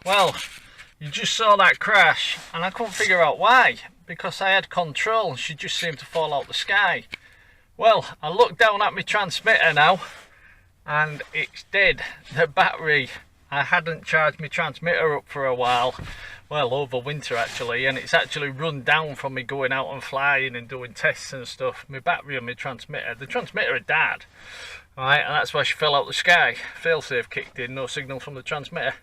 Well, you just saw that crash and I couldn't figure out why, because I had control and she just seemed to fall out the sky. Well, I looked down at my transmitter now and it's dead. The battery, I hadn't charged my transmitter up for a while, well over winter actually, and it's actually run down from me going out and flying and doing tests and stuff. My battery on my transmitter, the transmitter had died, right, and that's why she fell out the sky. Failsafe kicked in, no signal from the transmitter.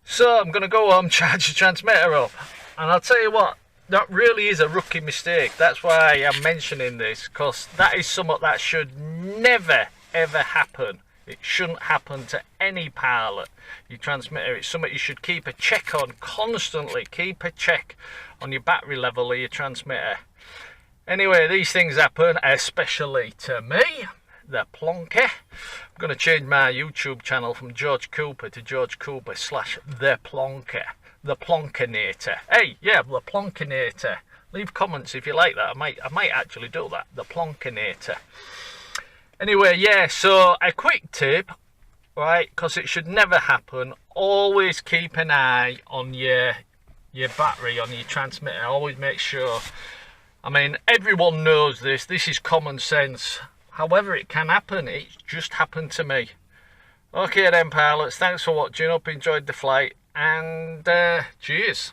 So I'm going to go home, charge the transmitter up, and I'll tell you what, that really is a rookie mistake. That's why I'm mentioning this, because that is something that should never ever happen. It shouldn't happen to any pilot. Your transmitter, it's something you should keep a check on constantly. Keep a check on your battery level of your transmitter. Anyway, these things happen, especially to me, the plonker. I'm going to change my YouTube channel from George Cooper to George Cooper / the plonker. The Plonkinator. Hey, yeah, the Plonkinator. Leave comments if you like that. I might actually do that. The Plonkinator. Anyway, yeah, so a quick tip, right, because it should never happen. Always keep an eye on your battery, on your transmitter. Always make sure. I mean, everyone knows this. This is common sense. However, it can happen. It just happened to me. Okay then, pilots. Thanks for watching. Hope you enjoyed the flight. And cheers.